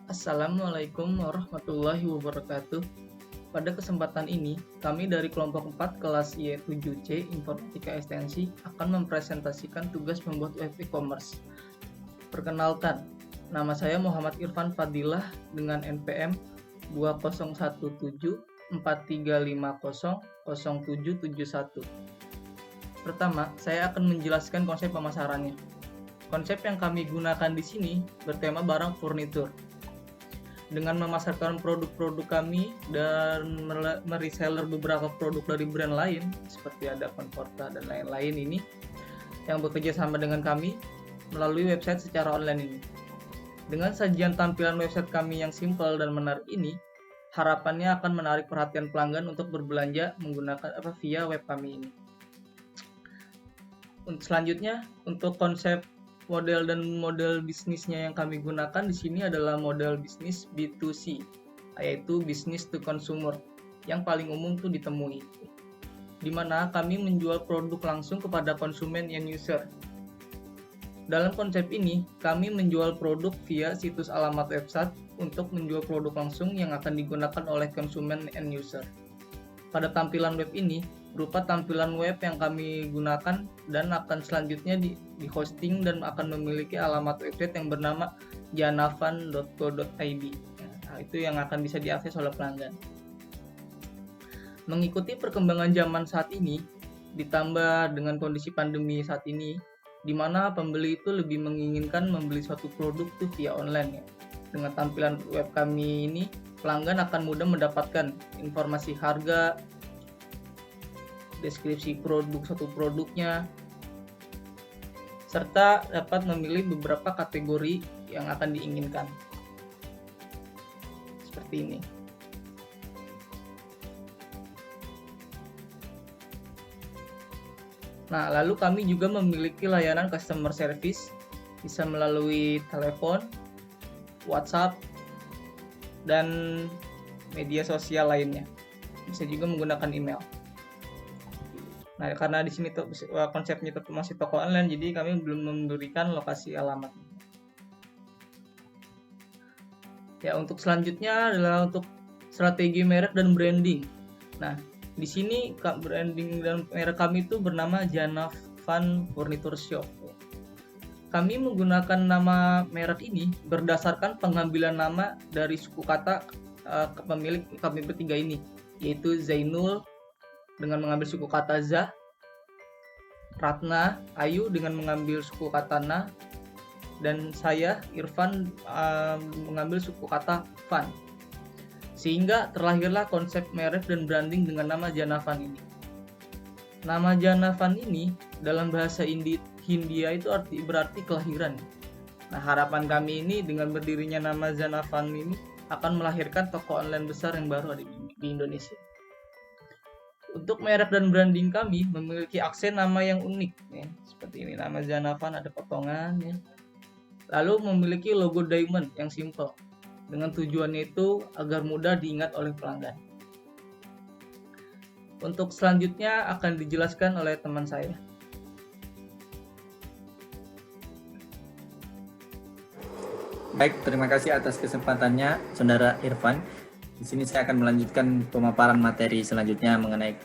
Assalamualaikum warahmatullahi wabarakatuh. Pada kesempatan ini, kami dari kelompok 4 kelas Y7C Informatika Ekstensi akan mempresentasikan tugas membuat web e-commerce. Perkenalkan, nama saya Muhammad Irfan Fadilah dengan NPM 201743500771. Pertama, saya akan menjelaskan konsep pemasarannya. Konsep yang kami gunakan di sini bertema barang furnitur. Dengan memasarkan produk-produk kami dan mereseller beberapa produk dari brand lain seperti ada Conforta dan lain-lain ini yang bekerja sama dengan kami melalui website secara online ini. Dengan sajian tampilan website kami yang simpel dan menarik ini, harapannya akan menarik perhatian pelanggan untuk berbelanja menggunakan via web kami ini. Selanjutnya, untuk konsep model dan model bisnisnya yang kami gunakan di sini adalah model bisnis B2C, yaitu business to consumer, yang paling umum tuh ditemui, di mana kami menjual produk langsung kepada konsumen end user. Dalam konsep ini, kami menjual produk via situs alamat website untuk menjual produk langsung yang akan digunakan oleh konsumen end user. Pada tampilan web ini, berupa tampilan web yang kami gunakan dan akan selanjutnya di hosting dan akan memiliki alamat website yang bernama janavan.co.id. Nah, itu yang akan bisa diakses oleh pelanggan. Mengikuti perkembangan zaman saat ini, ditambah dengan kondisi pandemi saat ini, di mana pembeli itu lebih menginginkan membeli suatu produk itu via online ya. Dengan tampilan web kami ini, pelanggan akan mudah mendapatkan informasi harga, deskripsi produk satu produknya, serta dapat memilih beberapa kategori yang akan diinginkan. Seperti ini. Nah, lalu kami juga memiliki layanan customer service, bisa melalui telepon, WhatsApp, dan media sosial lainnya. Bisa juga menggunakan email. Nah, karena di sini tuh konsepnya tetap masih toko online, jadi kami belum memberikan lokasi alamat. Ya, untuk selanjutnya adalah untuk strategi merek dan branding. Nah, di sini branding dan merek kami itu bernama Janavan Furniture Shop. Kami menggunakan nama merek ini berdasarkan pengambilan nama dari suku kata pemilik kami bertiga ini, yaitu Zainul dengan mengambil suku kata Za, Ratna, Ayu dengan mengambil suku kata Na, dan saya, Irfan, mengambil suku kata Fan. Sehingga terlahirlah konsep merek dan branding dengan nama Janavan ini. Nama Janavan ini dalam bahasa Hindia itu berarti kelahiran. Nah, harapan kami ini dengan berdirinya nama Janavan ini akan melahirkan toko online besar yang baru ada di Indonesia. Untuk merek dan branding kami memiliki aksen nama yang unik, ya. Seperti ini, nama Janavan ada potongan, ya. Lalu memiliki logo diamond yang simple, dengan tujuannya itu agar mudah diingat oleh pelanggan. Untuk selanjutnya akan dijelaskan oleh teman saya. Baik, terima kasih atas kesempatannya, Saudara Irfan. Di sini saya akan melanjutkan pemaparan materi selanjutnya mengenai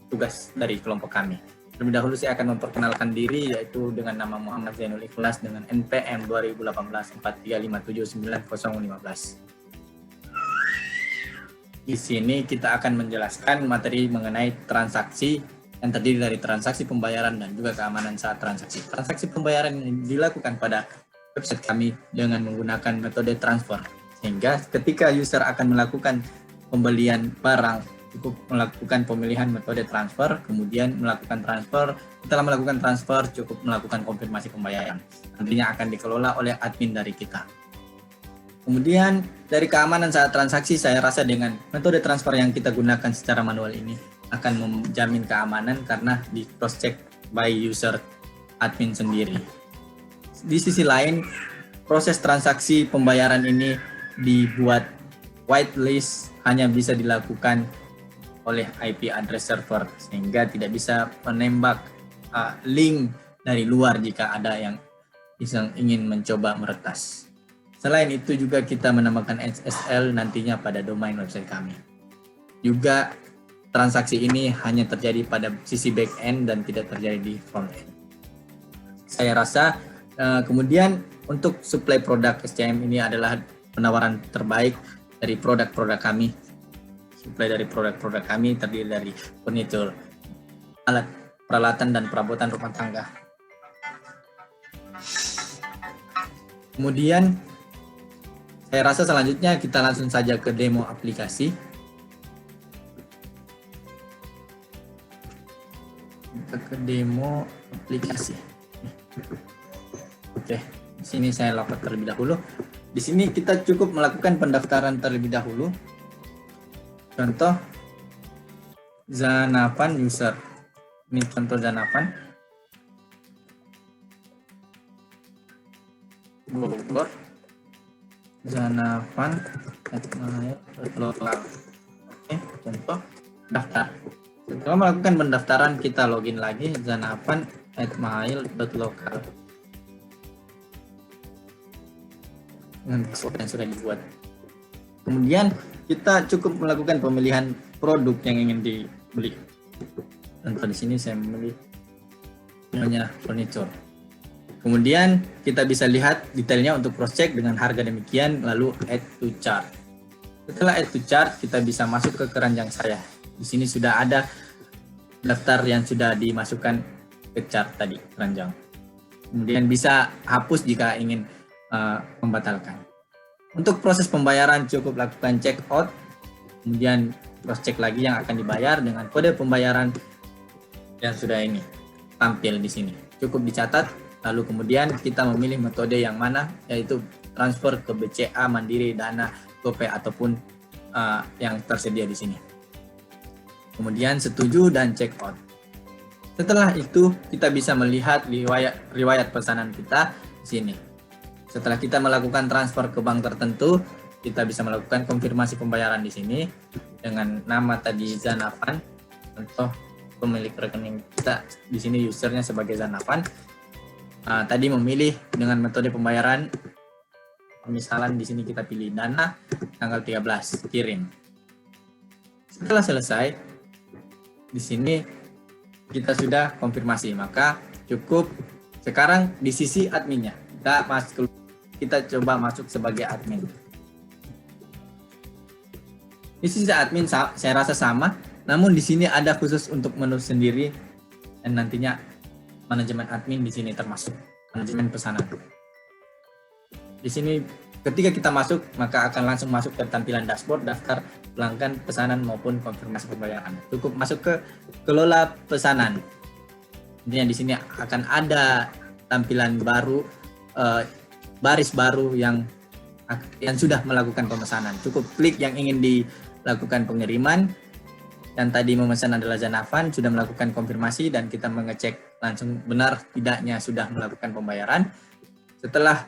tugas dari kelompok kami. Terlebih dahulu saya akan memperkenalkan diri, yaitu dengan nama Muhammad Zainul Ikhlas dengan NPM 201843579015. Di sini kita akan menjelaskan materi mengenai transaksi yang terdiri dari transaksi pembayaran dan juga keamanan saat transaksi. Transaksi pembayaran yang dilakukan pada website kami dengan menggunakan metode transfer. Sehingga ketika user akan melakukan pembelian barang, cukup melakukan pemilihan metode transfer, kemudian melakukan transfer. Setelah melakukan transfer, cukup melakukan konfirmasi pembayaran. Nantinya akan dikelola oleh admin dari kita. Kemudian dari keamanan saat transaksi, saya rasa dengan metode transfer yang kita gunakan secara manual ini akan menjamin keamanan karena di cross check by user admin sendiri. Di sisi lain, proses transaksi pembayaran ini dibuat whitelist hanya bisa dilakukan oleh IP address server, sehingga tidak bisa menembak link dari luar jika ada yang ingin mencoba meretas. Selain itu juga kita menambahkan SSL nantinya pada domain website kami. Juga transaksi ini hanya terjadi pada sisi back end dan tidak terjadi di front end. Saya rasa kemudian untuk supply produk SCM ini adalah penawaran terbaik dari produk-produk kami. Supply dari produk-produk kami terdiri dari furniture, alat peralatan dan perabotan rumah tangga. Kemudian saya rasa selanjutnya kita langsung saja ke demo aplikasi. Kita ke demo aplikasi. Oke, di sini saya login terlebih dahulu. Di sini kita cukup melakukan pendaftaran terlebih dahulu. Contoh Zanapan user. Ini contoh Zanapan. Bogor. Zanapan @lokal. Oke, contoh daftar. Setelah melakukan pendaftaran, kita login lagi zanapan@mail.lokal dengan password yang sudah dibuat. Kemudian kita cukup melakukan pemilihan produk yang ingin dibeli. Contoh di sini saya memilih namanya furniture. Kemudian kita bisa lihat detailnya untuk cross check dengan harga demikian, lalu add to chart. Setelah add to chart, kita bisa masuk ke keranjang saya. Di sini sudah ada daftar yang sudah dimasukkan ke chart tadi, keranjang. Kemudian bisa hapus jika ingin membatalkan. Untuk proses pembayaran cukup lakukan check out, kemudian cross check lagi yang akan dibayar dengan kode pembayaran yang sudah ini tampil di sini. Cukup dicatat. Lalu kemudian kita memilih metode yang mana, yaitu transfer ke BCA, Mandiri, Dana, GoPay ataupun yang tersedia di sini. Kemudian setuju dan check out. Setelah itu kita bisa melihat riwayat pesanan kita di sini. Setelah kita melakukan transfer ke bank tertentu, kita bisa melakukan konfirmasi pembayaran di sini dengan nama tadi Zanapan. Contoh pemilik rekening kita di sini usernya sebagai Zanapan. Tadi memilih dengan metode pembayaran, misalnya di sini kita pilih Dana tanggal 13 kirim. Setelah selesai, di sini kita sudah konfirmasi, maka cukup sekarang di sisi adminnya kita coba masuk sebagai admin. Di sisi admin saya rasa sama, namun di sini ada khusus untuk menu sendiri dan nantinya manajemen admin di sini termasuk manajemen pesanan. Di sini ketika kita masuk, maka akan langsung masuk ke tampilan dashboard, daftar pelanggan, pesanan maupun konfirmasi pembayaran. Cukup masuk ke kelola pesanan. Intinya di sini akan ada tampilan baru, baris baru yang sudah melakukan pemesanan. Cukup klik yang ingin dilakukan pengiriman. Dan tadi memesan adalah Zanapan, sudah melakukan konfirmasi dan kita mengecek langsung benar tidaknya sudah melakukan pembayaran. Setelah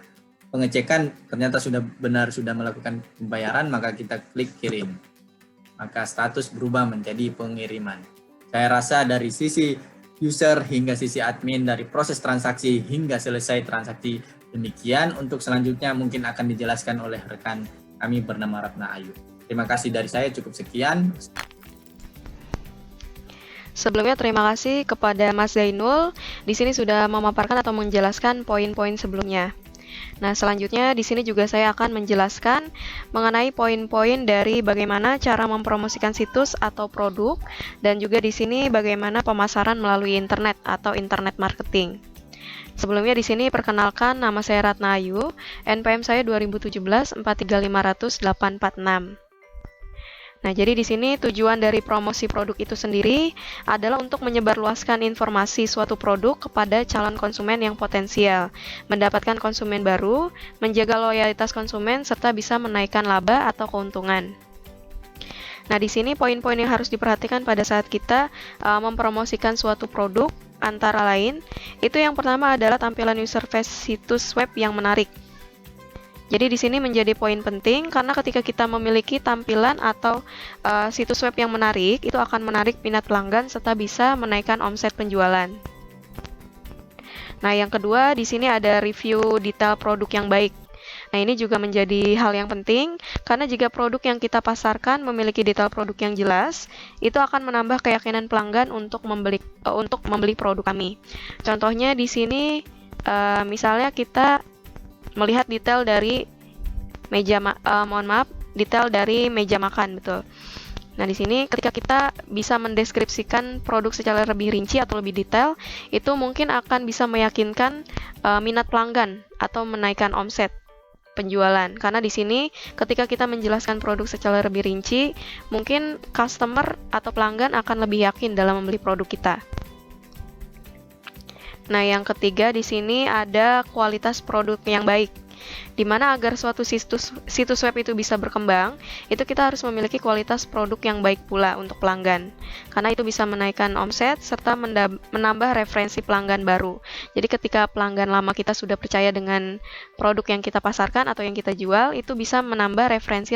pengecekan ternyata sudah benar sudah melakukan pembayaran, maka kita klik kirim. Maka status berubah menjadi pengiriman. Saya rasa dari sisi user hingga sisi admin, dari proses transaksi hingga selesai transaksi demikian. Untuk selanjutnya mungkin akan dijelaskan oleh rekan kami bernama Ratna Ayu. Terima kasih dari saya, cukup sekian. Sebelumnya terima kasih kepada Mas Zainul. Di sini sudah memaparkan atau menjelaskan poin-poin sebelumnya. Nah, selanjutnya di sini juga saya akan menjelaskan mengenai poin-poin dari bagaimana cara mempromosikan situs atau produk, dan juga di sini bagaimana pemasaran melalui internet atau internet marketing. Sebelumnya di sini perkenalkan, nama saya Ratna Ayu, NPM saya 2017 43500846. Nah, jadi di sini tujuan dari promosi produk itu sendiri adalah untuk menyebarluaskan informasi suatu produk kepada calon konsumen yang potensial, mendapatkan konsumen baru, menjaga loyalitas konsumen, serta bisa menaikkan laba atau keuntungan. Nah, di sini poin-poin yang harus diperhatikan pada saat kita mempromosikan suatu produk antara lain, itu yang pertama adalah tampilan user face situs web yang menarik. Jadi di sini menjadi poin penting karena ketika kita memiliki tampilan atau situs web yang menarik, itu akan menarik minat pelanggan serta bisa menaikkan omset penjualan. Nah, yang kedua di sini ada review detail produk yang baik. Nah, ini juga menjadi hal yang penting karena jika produk yang kita pasarkan memiliki detail produk yang jelas, itu akan menambah keyakinan pelanggan untuk membeli produk kami. Contohnya di sini misalnya kita melihat detail dari detail dari meja makan, betul. Nah, di sini ketika kita bisa mendeskripsikan produk secara lebih rinci atau lebih detail, itu mungkin akan bisa meyakinkan minat pelanggan atau menaikkan omset penjualan. Karena di sini ketika kita menjelaskan produk secara lebih rinci, mungkin customer atau pelanggan akan lebih yakin dalam membeli produk kita. Nah, yang ketiga di sini ada kualitas produk yang baik. Di mana agar suatu situs web itu bisa berkembang, itu kita harus memiliki kualitas produk yang baik pula untuk pelanggan. Karena itu bisa menaikkan omset serta menambah referensi pelanggan baru. Jadi ketika pelanggan lama kita sudah percaya dengan produk yang kita pasarkan atau yang kita jual, itu bisa menambah referensi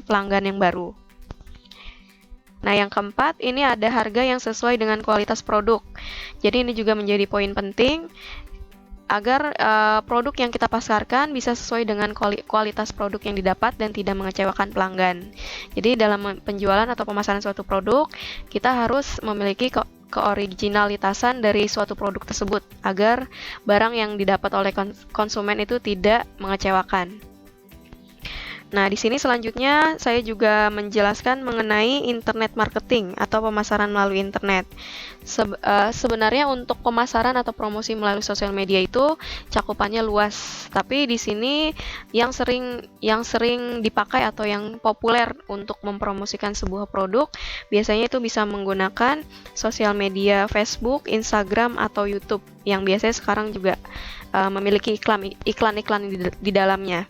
pelanggan yang baru. Nah, yang keempat, ini ada harga yang sesuai dengan kualitas produk. Jadi ini juga menjadi poin penting agar produk yang kita pasarkan bisa sesuai dengan kualitas produk yang didapat dan tidak mengecewakan pelanggan. Jadi dalam penjualan atau pemasaran suatu produk, kita harus memiliki keoriginalitasan dari suatu produk tersebut agar barang yang didapat oleh konsumen itu tidak mengecewakan. Nah, di sini selanjutnya saya juga menjelaskan mengenai internet marketing atau pemasaran melalui internet. Sebenarnya untuk pemasaran atau promosi melalui sosial media itu cakupannya luas, tapi di sini yang sering dipakai atau yang populer untuk mempromosikan sebuah produk biasanya itu bisa menggunakan sosial media Facebook, Instagram atau YouTube yang biasanya sekarang juga memiliki iklan-iklan di dalamnya.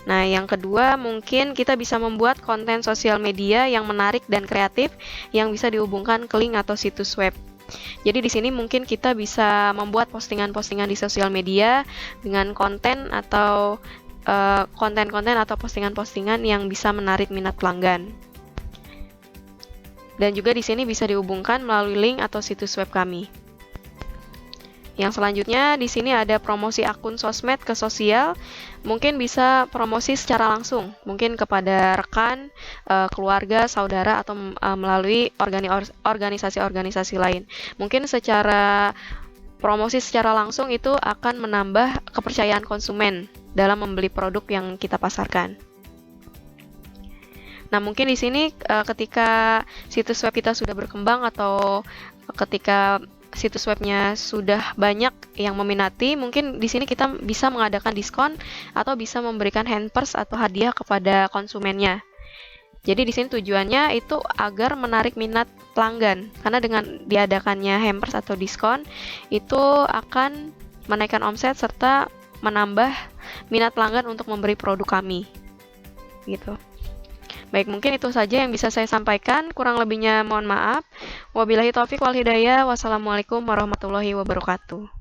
Nah, yang kedua mungkin kita bisa membuat konten sosial media yang menarik dan kreatif yang bisa dihubungkan ke link atau situs web. Jadi di sini mungkin kita bisa membuat postingan-postingan di sosial media dengan konten atau postingan-postingan yang bisa menarik minat pelanggan. Dan juga di sini bisa dihubungkan melalui link atau situs web kami. Yang selanjutnya di sini ada promosi akun sosmed ke sosial. Mungkin bisa promosi secara langsung, mungkin kepada rekan, keluarga, saudara atau melalui organisasi-organisasi lain. Mungkin secara promosi secara langsung itu akan menambah kepercayaan konsumen dalam membeli produk yang kita pasarkan. Nah, mungkin di sini ketika situs web kita sudah berkembang atau ketika situs webnya sudah banyak yang meminati, mungkin di sini kita bisa mengadakan diskon atau bisa memberikan hampers atau hadiah kepada konsumennya. Jadi di sini tujuannya itu agar menarik minat pelanggan, karena dengan diadakannya hampers atau diskon itu akan menaikkan omset serta menambah minat pelanggan untuk membeli produk kami. Gitu. Baik, mungkin itu saja yang bisa saya sampaikan. Kurang lebihnya mohon maaf. Wabillahi taufik wal hidayah. Wassalamualaikum warahmatullahi wabarakatuh.